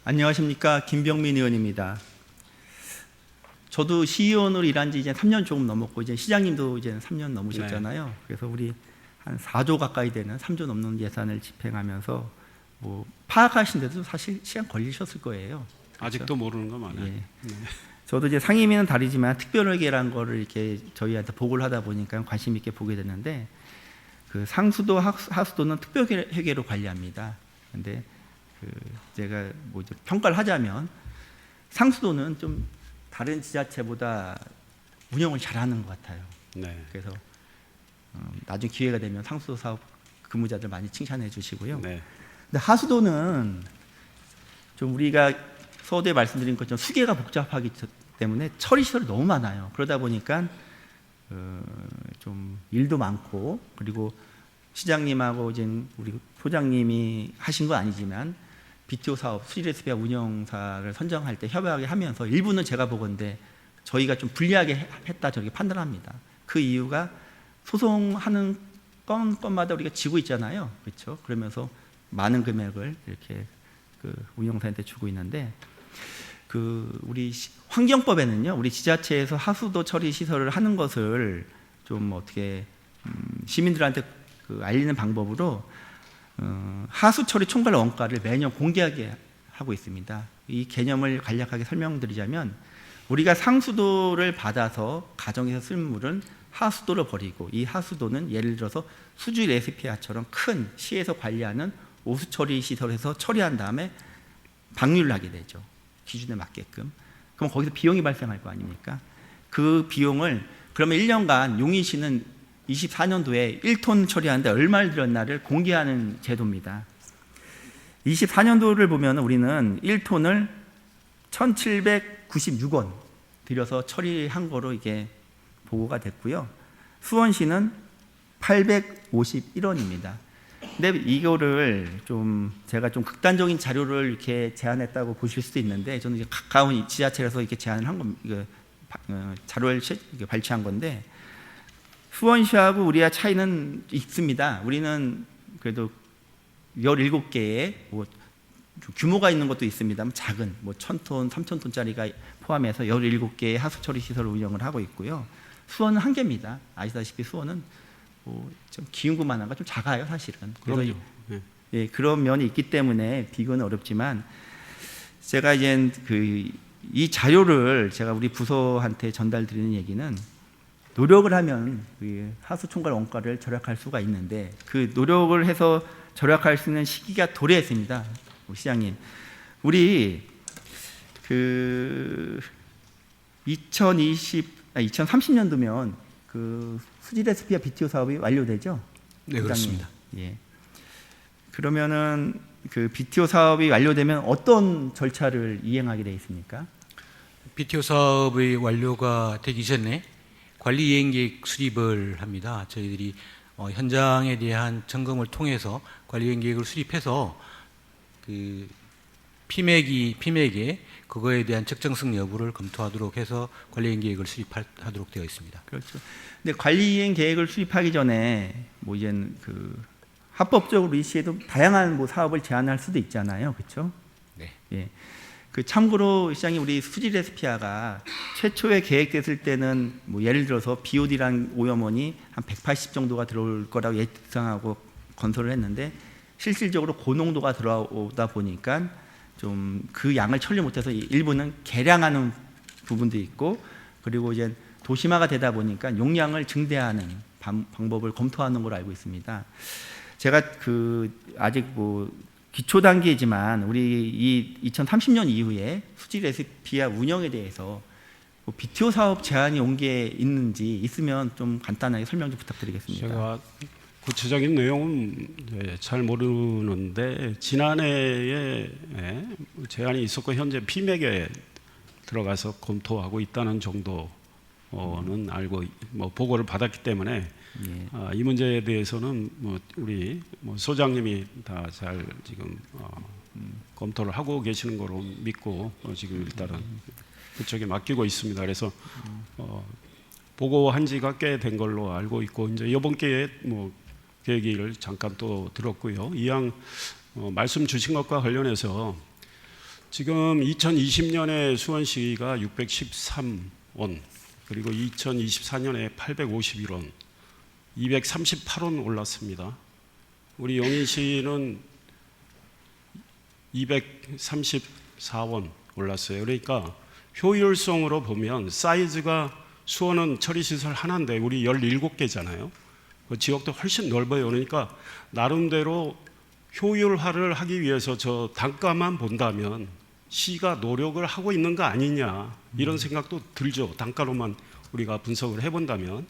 안녕하십니까, 김병민 의원입니다. 저도 시의원으로 일한 지 이제 3년 조금 넘었고, 이제 시장님도 이제 3년 넘으셨잖아요. 네. 그래서 우리 한 4조 가까이 되는 3조 넘는 예산을 집행하면서 뭐 파악하신데도 사실 시간 걸리셨을 거예요. 그렇죠? 아직도 모르는 거 많아요. 예. 네. 저도 이제 상임위는 다르지만 특별회계라는 거를 이렇게 저희한테 보고를 하다 보니까 관심 있게 보게 됐는데, 그 상수도 하수도는 특별회계로 관리합니다. 근데 제가 뭐 평가를 하자면 상수도는 좀 다른 지자체보다 운영을 잘하는 것 같아요. 네. 그래서 나중에 기회가 되면 상수도 사업 근무자들 많이 칭찬해 주시고요. 네. 근데 하수도는 좀 우리가 서두에 말씀드린 것처럼 수계가 복잡하기 때문에 처리 시설이 너무 많아요. 그러다 보니까 좀 일도 많고, 그리고 시장님하고 이제 우리 소장님이 하신 건 아니지만 BTO 사업 수질레스피아 운영사를 선정할 때 협약을 하면서 일부는 제가 보건데 저희가 좀 불리하게 했다 저렇게 판단합니다. 그 이유가 소송하는 건마다 우리가 지고 있잖아요. 그렇죠? 그러면서 많은 금액을 이렇게 그 운영사한테 주고 있는데, 우리 환경법에는요, 우리 지자체에서 하수도 처리 시설을 하는 것을 좀 어떻게 시민들한테 알리는 방법으로 하수 처리 총괄 원가를 매년 공개하게 하고 있습니다. 이 개념을 간략하게 설명드리자면, 우리가 상수도를 받아서 가정에서 쓸 물은 하수도로 버리고, 이 하수도는 예를 들어서 수주 레시피아처럼 큰 시에서 관리하는 오수 처리 시설에서 처리한 다음에 방류를 하게 되죠. 기준에 맞게끔. 그럼 거기서 비용이 발생할 거 아닙니까? 그 비용을 그러면 1년간 용인시는 24년도에 1톤 처리하는데 얼마를 들였나를 공개하는 제도입니다. 24년도를 보면 우리는 1톤을 1,796원 들여서 처리한 거로 이게 보고가 됐고요. 수원시는 851원입니다. 근데 이거를 제가 좀 극단적인 자료를 이렇게 제안했다고 보실 수도 있는데, 저는 이제 가까운 지자체에서 이렇게 제안을 한 겁니다. 자료를 발췌한 건데, 수원시하고 우리와 차이는 있습니다. 우리는 그래도 17개의 뭐 규모가 있는 것도 있습니다만 작은 1,000톤, 3,000톤짜리가 포함해서 17개의 하수처리 시설을 운영을 하고 있고요. 수원은 1개입니다. 아시다시피 수원은 좀 기흥구만 한가 좀 작아요, 사실은. 그럼요. 네. 예, 그런 면이 있기 때문에 비교는 어렵지만, 제가 이제 이 자료를 제가 우리 부서한테 전달드리는 얘기는, 노력을 하면 하수 총괄 원가를 절약할 수가 있는데, 그 노력을 해서 절약할 수 있는 시기가 도래했습니다. 시장님, 우리 2030년도면 수질레스피아 BTO 사업이 완료되죠? 네, 그렇습니다. 예. 그러면은 BTO 사업이 완료되면 어떤 절차를 이행하게 되어 있습니까? BTO 사업의 완료가 되기 전에 관리 이행 계획 수립을 합니다. 저희들이 현장에 대한 점검을 통해서 관리 이행 계획을 수립해서 그 피맥에 그거에 대한 적정성 여부를 검토하도록 해서 관리 이행 계획을 수립하도록 되어 있습니다. 그렇죠. 근데 관리 이행 계획을 수립하기 전에 이제는 합법적으로 이 시에도 다양한 사업을 제안할 수도 있잖아요, 그렇죠? 네. 예. 참고로 시장님, 우리 수질레스피아가 최초에 계획됐을 때는 예를 들어서 BOD란 오염원이 한 180 정도가 들어올 거라고 예상하고 건설을 했는데, 실질적으로 고농도가 들어오다 보니까 좀 그 양을 처리 못해서 일부는 개량하는 부분도 있고, 그리고 이제 도심화가 되다 보니까 용량을 증대하는 방법을 검토하는 걸로 알고 있습니다. 제가 아직 기초 단계이지만 우리 이 2030년 이후에 수질레시피아 운영에 대해서 BTO 사업 제안이 온 게 있는지 있으면 좀 간단하게 설명 좀 부탁드리겠습니다. 제가 구체적인 내용은 잘 모르는데, 지난해에 제안이 있었고 현재 피맥에 들어가서 검토하고 있다는 정도는 알고 보고를 받았기 때문에, 예. 이 문제에 대해서는 우리 소장님이 다 잘 지금 검토를 하고 계시는 거로 믿고 지금 일단은 그쪽에 맡기고 있습니다. 그래서 보고한 지가 꽤 된 걸로 알고 있고, 이제 이번 기회에 계획을 잠깐 또 들었고요. 이왕 말씀 주신 것과 관련해서 지금 2020년에 수원시가 613원, 그리고 2024년에 851원, 238원 올랐습니다. 우리 용인시는 234원 올랐어요. 그러니까 효율성으로 보면 사이즈가 수원은 처리시설 하나인데 우리 17개잖아요. 그 지역도 훨씬 넓어요. 그러니까 나름대로 효율화를 하기 위해서 저 단가만 본다면 시가 노력을 하고 있는 거 아니냐 이런 생각도 들죠. 단가로만 우리가 분석을 해본다면.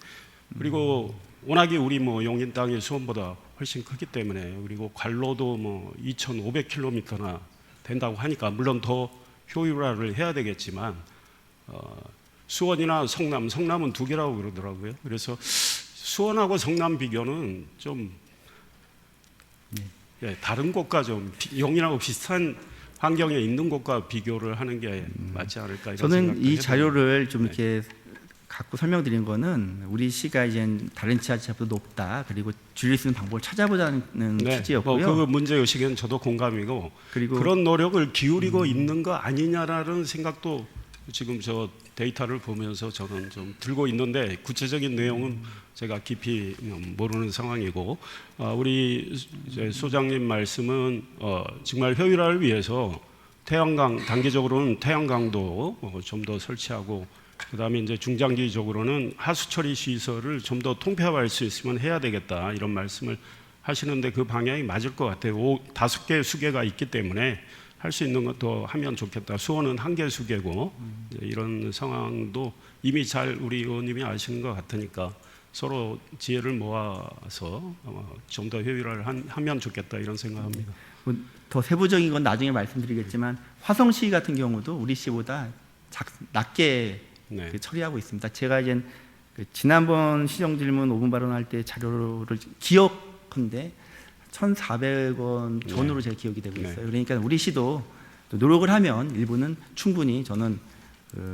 그리고 워낙에 우리 뭐 용인 땅이 수원보다 훨씬 크기 때문에, 그리고 관로도 뭐 2,500km나 된다고 하니까 물론 더 효율화를 해야 되겠지만 수원이나 성남은 2개라고 그러더라고요. 그래서 수원하고 성남 비교는 좀 다른 곳과 좀 용인하고 비슷한 환경에 있는 곳과 비교를 하는 게 맞지 않을까 이런 저는 생각도 이 해봅니다. 자료를 좀 이렇게 갖고 설명드린 거는 우리 시가 이제 다른 지자체보다 높다, 그리고 줄일 수 있는 방법을 찾아보자는 취지였고요. 그 문제 의식에는 저도 공감이고, 그리고 그런 노력을 기울이고 있는 거 아니냐라는 생각도 지금 저 데이터를 보면서 저는 좀 들고 있는데, 구체적인 내용은 제가 깊이 모르는 상황이고, 우리 이제 소장님 말씀은 정말 효율화를 위해서 태양광, 단기적으로는 태양광도 좀 더 설치하고, 그다음에 이제 중장기적으로는 하수처리 시설을 좀 더 통폐합할 수 있으면 해야 되겠다 이런 말씀을 하시는데, 그 방향이 맞을 것 같아요. 5-5개 수계가 있기 때문에 할 수 있는 것도 하면 좋겠다. 수원은 1개 수계고 이런 상황도 이미 잘 우리 의원님이 아시는 것 같으니까 서로 지혜를 모아서 좀 더 효율화를 하면 좋겠다 이런 생각합니다. 더 세부적인 건 나중에 말씀드리겠지만 화성시 같은 경우도 우리 시보다 낮게 처리하고 있습니다. 제가 이제 지난번 시정질문 5분 발언할 때 자료를 기억한데 1,400원 전후로 제가 기억이 되고 있어요. 그러니까 우리 시도 노력을 하면 일부는 충분히 저는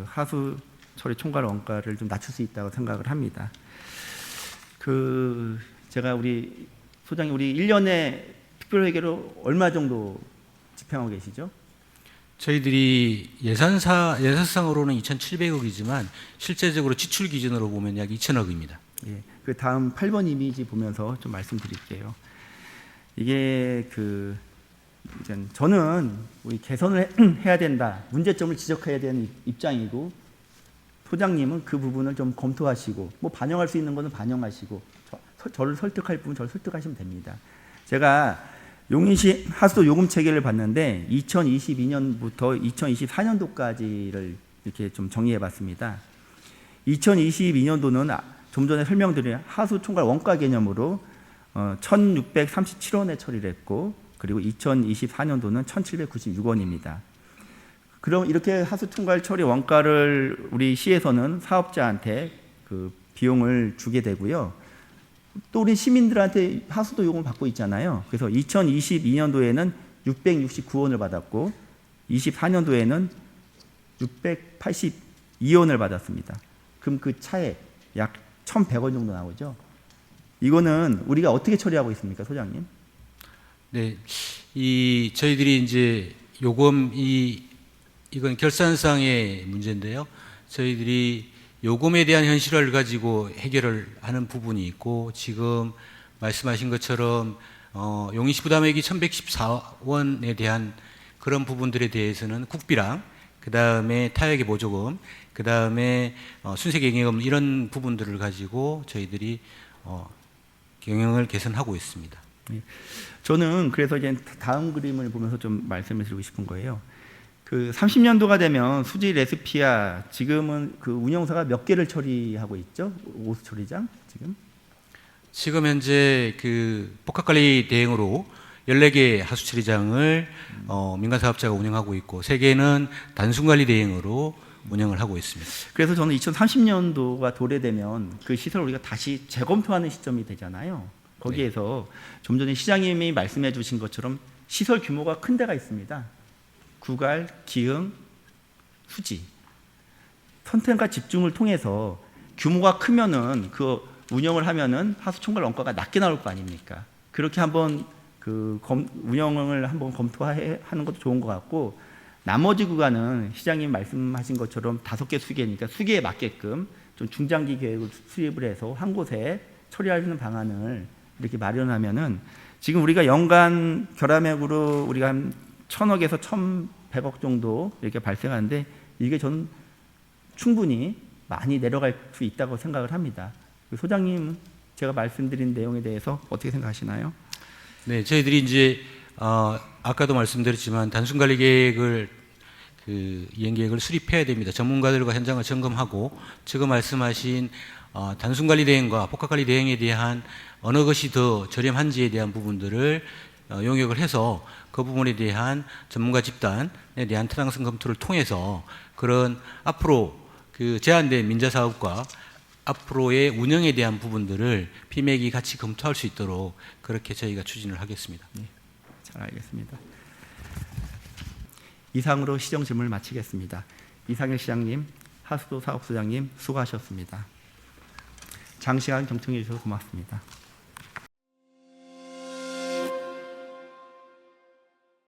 하수 처리 총괄 원가를 좀 낮출 수 있다고 생각을 합니다. 제가 우리 소장님, 우리 1년에 특별회계로 얼마 정도 집행하고 계시죠? 저희들이 예산상으로는 2,700억이지만 실제적으로 지출 기준으로 보면 약 2,000억입니다. 예, 그 다음 8번 이미지 보면서 좀 말씀드릴게요. 이게 이제 저는 우리 개선을 해야 된다, 문제점을 지적해야 되는 입장이고, 소장님은 그 부분을 좀 검토하시고 뭐 반영할 수 있는 것은 반영하시고 저를 설득할 부분 저를 설득하시면 됩니다. 제가 용인시 하수도 요금 체계를 봤는데 2022년부터 2024년도까지를 이렇게 좀 정리해 봤습니다. 2022년도는 좀 전에 설명드린 하수 총괄 원가 개념으로 1,637원에 처리를 했고, 그리고 2024년도는 1,796원입니다. 그럼 이렇게 하수 총괄 처리 원가를 우리 시에서는 사업자한테 그 비용을 주게 되고요. 또 우리 시민들한테 하수도 요금을 받고 있잖아요. 그래서 2022년도에는 669원을 받았고 24년도에는 682원을 받았습니다. 그럼 그 차에 약 1,100원 정도 나오죠. 이거는 우리가 어떻게 처리하고 있습니까, 소장님? 네, 저희들이 이제 요금 이건 결산상의 문제인데요. 저희들이 요금에 대한 현실화를 가지고 해결을 하는 부분이 있고, 지금 말씀하신 것처럼 용인시 부담액이 1,114원에 대한 그런 부분들에 대해서는 국비랑 그다음에 타협의 보조금, 그다음에 순세경영금 이런 부분들을 가지고 저희들이 경영을 개선하고 있습니다. 저는 그래서 이제 다음 그림을 보면서 좀 말씀을 드리고 싶은 거예요. 30년도가 되면 수지 레스피아 지금은 그 운영사가 몇 개를 처리하고 있죠? 오수 처리장 지금 현재 그 복합관리 대행으로 14개 하수 처리장을 민간 사업자가 운영하고 있고 3개는 단순관리 대행으로 운영을 하고 있습니다. 그래서 저는 2030년도가 도래되면 그 시설을 우리가 다시 재검토하는 시점이 되잖아요. 거기에서 좀 전에 시장님이 말씀해 주신 것처럼 시설 규모가 큰 데가 있습니다. 구갈, 기흥, 수지. 선택과 집중을 통해서 규모가 크면은 그 운영을 하면은 하수 총괄 원가가 낮게 나올 거 아닙니까? 그렇게 한번 운영을 한번 검토하는 것도 좋은 것 같고, 나머지 구간은 시장님 말씀하신 것처럼 5개 수계니까 수계에 맞게끔 좀 중장기 계획을 수립을 해서 한 곳에 처리할 수 있는 방안을 이렇게 마련하면은 지금 우리가 연간 결함액으로 우리가 한 1,000억에서 1,100억 정도 이렇게 발생하는데 이게 저는 충분히 많이 내려갈 수 있다고 생각을 합니다. 소장님 제가 말씀드린 내용에 대해서 어떻게 생각하시나요? 네, 저희들이 이제 아까도 말씀드렸지만 단순 관리 계획을 이행 계획을 수립해야 됩니다. 전문가들과 현장을 점검하고 지금 말씀하신 단순 관리 대행과 복합 관리 대행에 대한 어느 것이 더 저렴한지에 대한 부분들을 용역을 해서 그 부분에 대한 전문가 집단에 대한 타당성 검토를 통해서 그런 앞으로 제한된 민자 사업과 앞으로의 운영에 대한 부분들을 피맥이 같이 검토할 수 있도록 그렇게 저희가 추진을 하겠습니다. 네, 잘 알겠습니다. 이상으로 시정 질문을 마치겠습니다. 이상일 시장님, 하수도 사업소장님 수고하셨습니다. 장시간 경청해 주셔서 고맙습니다.